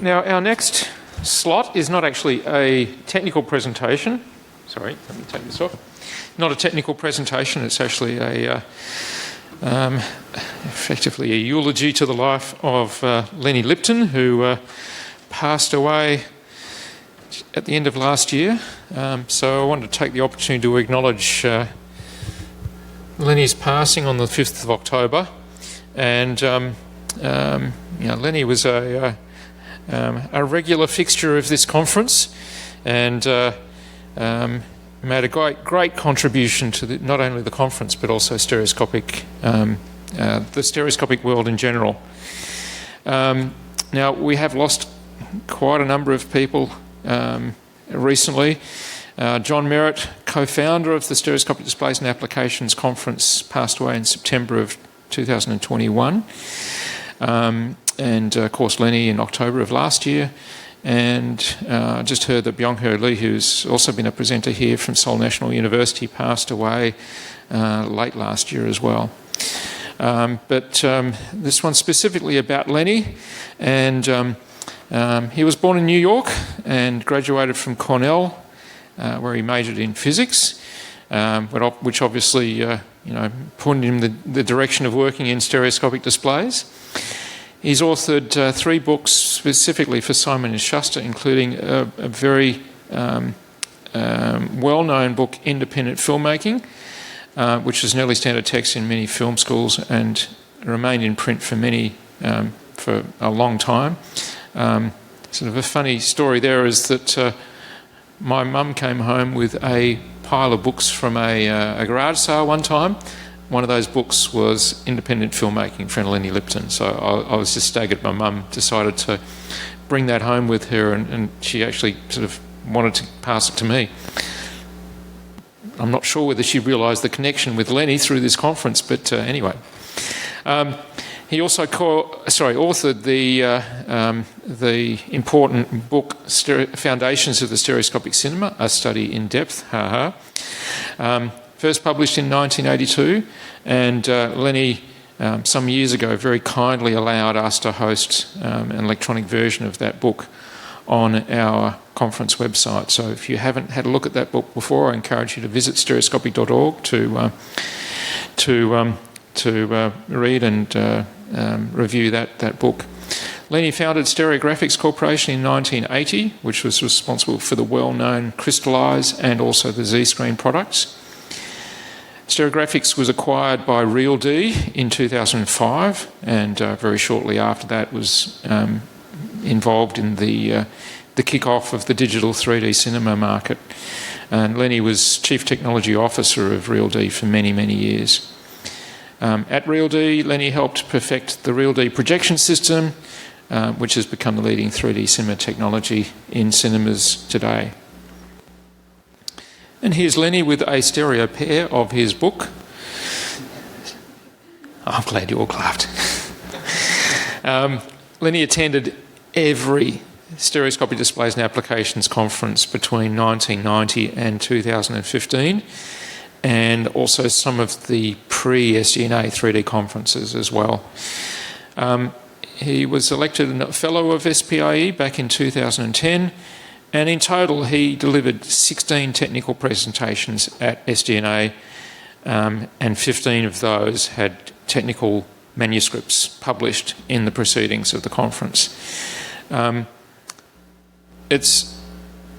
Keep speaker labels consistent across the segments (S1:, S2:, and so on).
S1: Now, our next slot is not actually a technical presentation. Sorry, let me take this off. Not a technical presentation, it's actually effectively a eulogy to the life of Lenny Lipton, who passed away at the end of last year. So I wanted to take the opportunity to acknowledge Lenny's passing on the 5th of October. And Lenny was a regular fixture of this conference, and made a great contribution to not only the conference but also stereoscopic, the stereoscopic world in general. Now, we have lost quite a number of people recently. John Merritt, co-founder of the Stereoscopic Displays and Applications Conference, passed away in September of 2021. And of course Lenny in October of last year. And I just heard that Byung-Ho Lee, who's also been a presenter here from Seoul National University, passed away late last year as well. But this one's specifically about Lenny, and he was born in New York and graduated from Cornell, where he majored in physics, which obviously pointed him the direction of working in stereoscopic displays. He's authored 3 books specifically for Simon & Schuster, including a very well-known book, Independent Filmmaking, which is an early standard text in many film schools and remained in print for a long time. Sort of a funny story there is that my mum came home with a pile of books from a garage sale one time. One of those books was Independent Filmmaking, friend Lenny Lipton. So I was just staggered. My mum decided to bring that home with her, and she actually sort of wanted to pass it to me. I'm not sure whether she realised the connection with Lenny through this conference, but anyway. He also authored the important book Foundations of the Stereoscopic Cinema, A Study in Depth. First published in 1982, and Lenny, some years ago, very kindly allowed us to host an electronic version of that book on our conference website. So if you haven't had a look at that book before, I encourage you to visit stereoscopic.org to read and review that book. Lenny founded Stereographics Corporation in 1980, which was responsible for the well-known Crystallize and also the Z-Screen products. Stereographics was acquired by RealD in 2005, and very shortly after that was involved in the kick-off of the digital 3D cinema market. And Lenny was Chief Technology Officer of RealD for many, many years. At RealD, Lenny helped perfect the RealD projection system, which has become the leading 3D cinema technology in cinemas today. And here's Lenny with a stereo pair of his book. I'm glad you all clapped. Lenny attended every Stereoscopic Displays and Applications conference between 1990 and 2015, and also some of the pre-SD&A 3D conferences as well. He was elected a Fellow of SPIE back in 2010, and in total he delivered 16 technical presentations at SD&A, and 15 of those had technical manuscripts published in the proceedings of the conference. It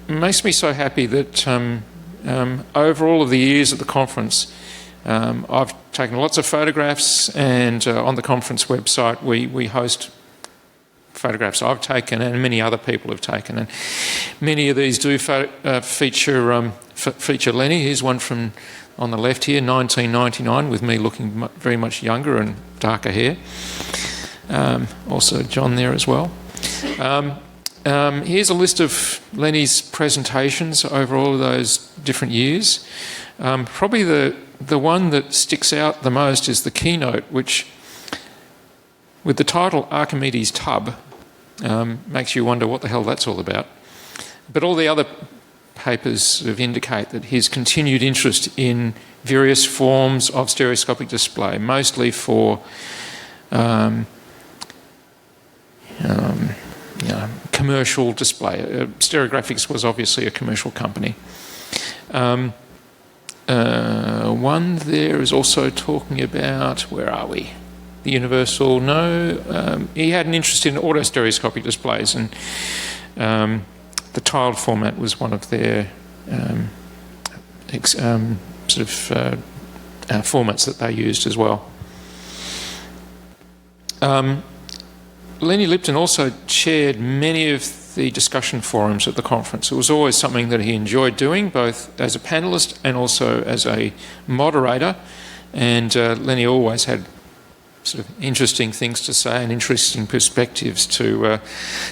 S1: makes me so happy that over all of the years at the conference, I've taken lots of photographs, and on the conference website we host photographs I've taken and many other people have taken, and many of these do feature Lenny. Here's one from on the left here, 1999, with me looking very much younger and darker hair. Also John there as well. Here's a list of Lenny's presentations over all of those different years. Probably the one that sticks out the most is the Keynote, which, with the title Archimedes' Tub, makes you wonder what the hell that's all about. But all the other papers sort of indicate that his continued interest in various forms of stereoscopic display, mostly for commercial display. Stereographics was obviously a commercial company. One there is also talking about, where are we? The Universal, no. He had an interest in auto-stereoscopic displays, and the tiled format was one of their formats that they used as well. Lenny Lipton also chaired many of the discussion forums at the conference. It was always something that he enjoyed doing, both as a panellist and also as a moderator. And Lenny always had sort of interesting things to say and interesting perspectives to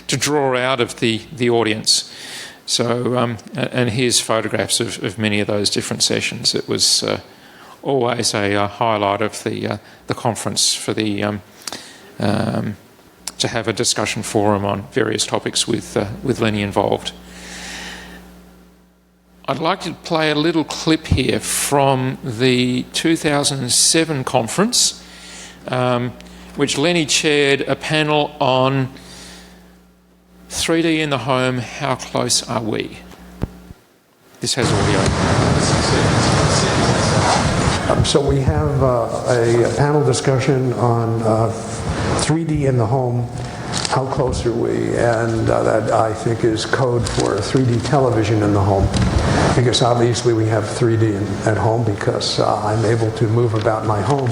S1: draw out of the audience. So, and here's photographs of many of those different sessions. It was always a highlight of the conference for the to have a discussion forum on various topics with Lenny involved. I'd like to play a little clip here from the 2007 conference, which Lenny chaired a panel on 3D in the home, how close are we? This has audio.
S2: So we have a panel discussion on 3D in the home, how close are we? And that, I think, is code for 3D television in the home. Because obviously we have 3D at home because I'm able to move about my home.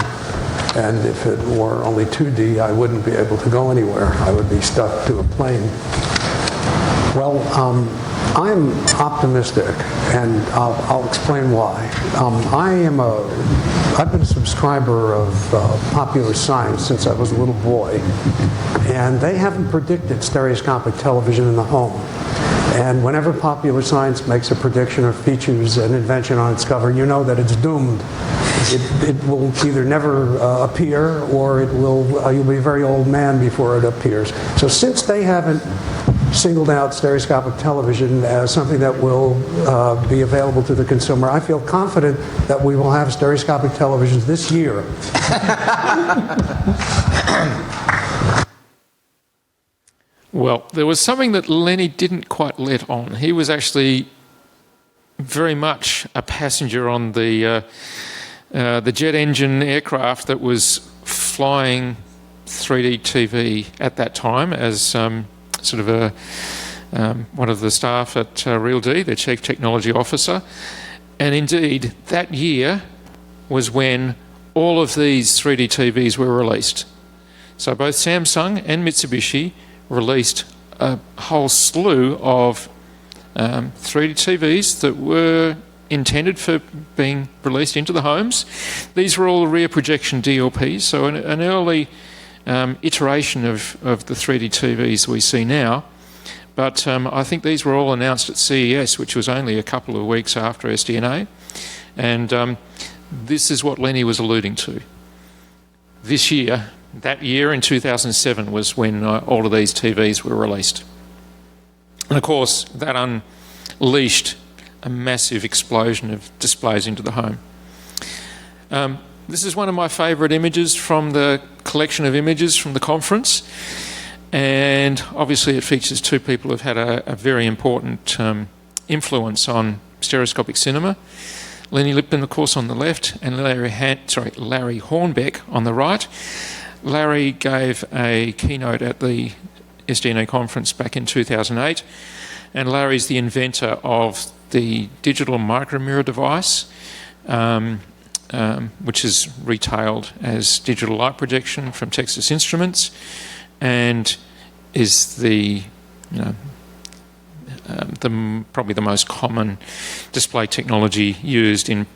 S2: And if it were only 2D, I wouldn't be able to go anywhere. I would be stuck to a plane. Well, I'm optimistic, and I'll explain why. I've been a subscriber of Popular Science since I was a little boy, and they haven't predicted stereoscopic television in the home. And whenever Popular Science makes a prediction or features an invention on its cover, you know that it's doomed. It will either never appear, or you'll be a very old man before it appears. So since they haven't singled out stereoscopic television as something that will be available to the consumer, I feel confident that we will have stereoscopic televisions this year.
S1: Well, there was something that Lenny didn't quite let on. He was actually very much a passenger on the jet engine aircraft that was flying 3D TV at that time as sort of one of the staff at Real D, the Chief Technology Officer. And indeed, that year was when all of these 3D TVs were released. So both Samsung and Mitsubishi released a whole slew of 3D TVs that were intended for being released into the homes. These were all rear projection DLPs, so an early iteration of the 3D TVs we see now. But I think these were all announced at CES, which was only a couple of weeks after SD&A. And this is what Lenny was alluding to. This year, that year in 2007, was when all of these TVs were released. And of course, that unleashed a massive explosion of displays into the home. This is one of my favourite images from the collection of images from the conference, and obviously it features two people who've had a very important influence on stereoscopic cinema. Lenny Lipton, of course, on the left, and Larry Hornbeck on the right. Larry gave a keynote at the SD&A conference back in 2008, and Larry's the inventor of the digital micromirror device, which is retailed as digital light projection from Texas Instruments, and is probably the most common display technology used in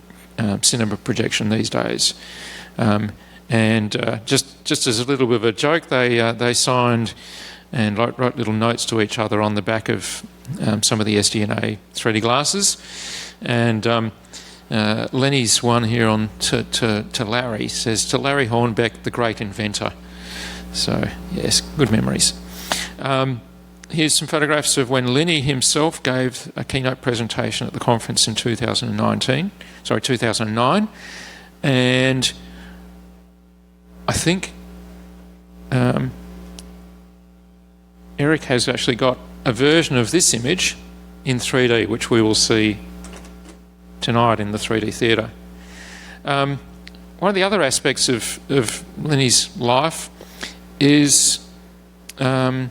S1: cinema projection these days. And just as a little bit of a joke, they signed and wrote little notes to each other on the back of some of the SD&A 3D glasses. And Lenny's one here on to Larry says, "To Larry Hornbeck, the great inventor." So, yes, good memories. Here's some photographs of when Lenny himself gave a keynote presentation at the conference in 2009. And I think Eric has actually got a version of this image in 3D, which we will see tonight in the 3D theatre. One of the other aspects of Lenny's life is the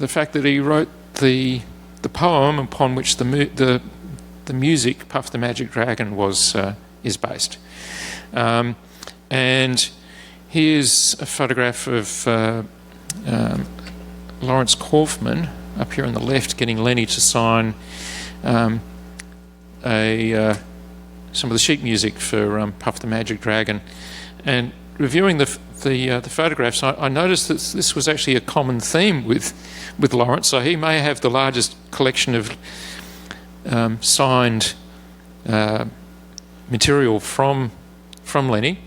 S1: fact that he wrote the poem upon which the music Puff the Magic Dragon is based. And here's a photograph of Lawrence Kaufman up here on the left, getting Lenny to sign some of the sheet music for Puff the Magic Dragon. And reviewing the photographs, I noticed that this was actually a common theme with Lawrence. So he may have the largest collection of signed material from Lenny.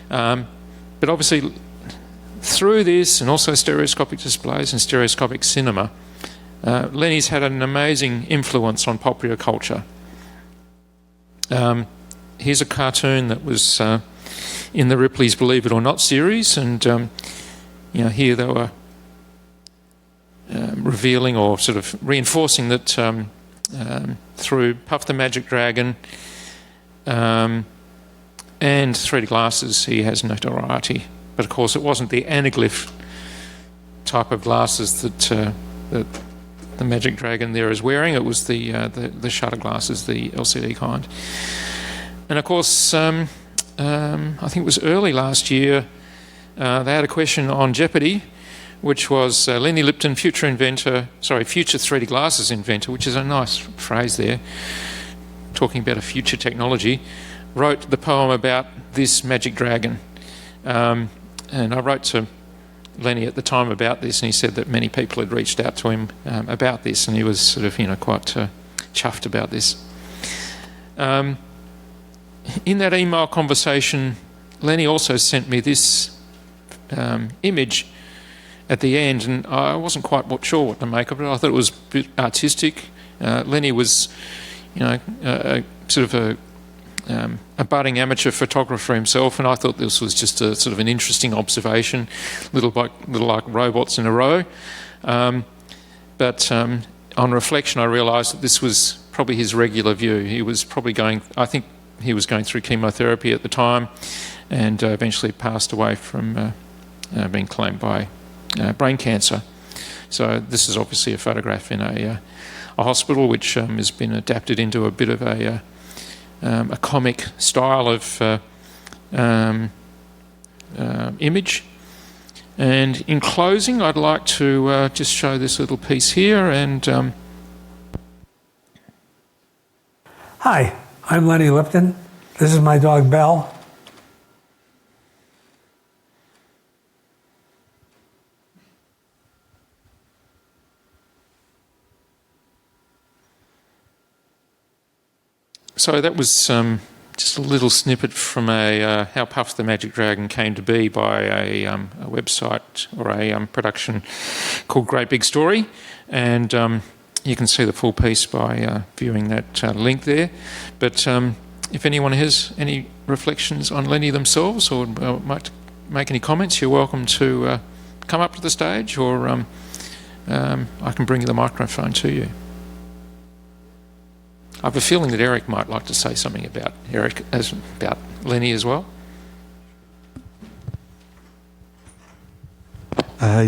S1: But obviously, through this and also stereoscopic displays and stereoscopic cinema, Lenny's had an amazing influence on popular culture. Here's a cartoon that was in the Ripley's Believe It or Not series, and here they were revealing or sort of reinforcing that through Puff the Magic Dragon and 3D glasses, he has notoriety. But of course, it wasn't the anaglyph type of glasses that the Magic Dragon there is wearing. It was the shutter glasses, the LCD kind. And of course, I think it was early last year, they had a question on Jeopardy, which was Lenny Lipton, future 3D glasses inventor, which is a nice phrase there, talking about a future technology, wrote the poem about this Magic Dragon. And I wrote to Lenny at the time about this, and he said that many people had reached out to him about this, and he was sort of, quite chuffed about this. In that email conversation, Lenny also sent me this image at the end, and I wasn't quite sure what to make of it. I thought it was a bit artistic. Lenny was, sort of a budding amateur photographer himself, and I thought this was just a sort of an interesting observation, little like robots in a row. But on reflection, I realised that this was probably his regular view. He was probably going through chemotherapy at the time, and eventually passed away from being claimed by brain cancer. So this is obviously a photograph in a hospital, which has been adapted into a bit of a comic style of image. And in closing, I'd like to just show this little piece here. And
S2: Hi, I'm Lenny Lipton. This is my dog, Belle.
S1: So that was just a little snippet from how Puff the Magic Dragon came to be by a website or a production called Great Big Story. And you can see the full piece by viewing that link there. But if anyone has any reflections on Lenny themselves or might make any comments, you're welcome to come up to the stage, or I can bring the microphone to you. I have a feeling that Eric might like to say something about Lenny as well.
S3: I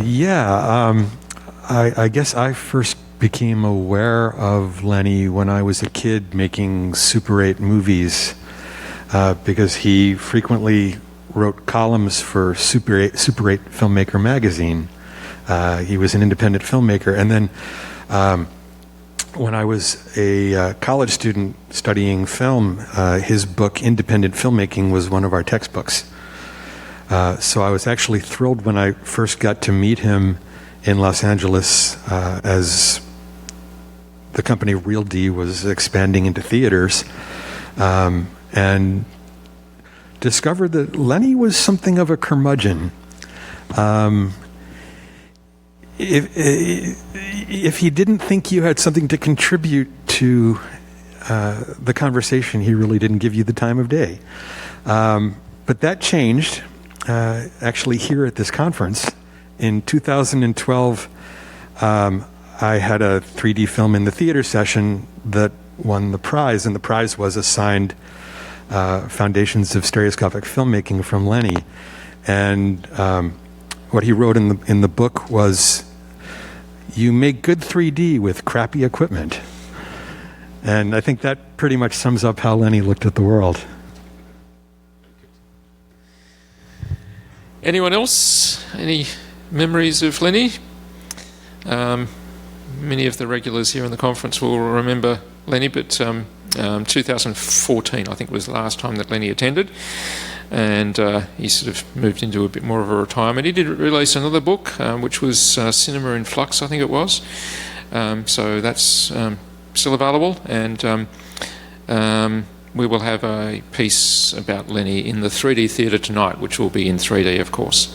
S3: guess I first became aware of Lenny when I was a kid making Super 8 movies, because he frequently wrote columns for Super 8 Filmmaker magazine. He was an independent filmmaker, and then when I was a college student studying film, his book, Independent Filmmaking, was one of our textbooks. So I was actually thrilled when I first got to meet him in Los Angeles as the company Real D was expanding into theaters, and discovered that Lenny was something of a curmudgeon. If he didn't think you had something to contribute to the conversation, he really didn't give you the time of day. But that changed, actually, here at this conference. In 2012, I had a 3D film in the theater session that won the prize, and the prize was a signed Foundations of Stereoscopic Filmmaking from Lenny. And what he wrote in the book was, "You make good 3D with crappy equipment." And I think that pretty much sums up how Lenny looked at the world.
S1: Anyone else? Any memories of Lenny? Many of the regulars here in the conference will remember Lenny, but 2014, I think, was the last time that Lenny attended, and he sort of moved into a bit more of a retirement. He did release another book, which was Cinema in Flux, I think it was. So that's still available, and we will have a piece about Lenny in the 3D theatre tonight, which will be in 3D, of course.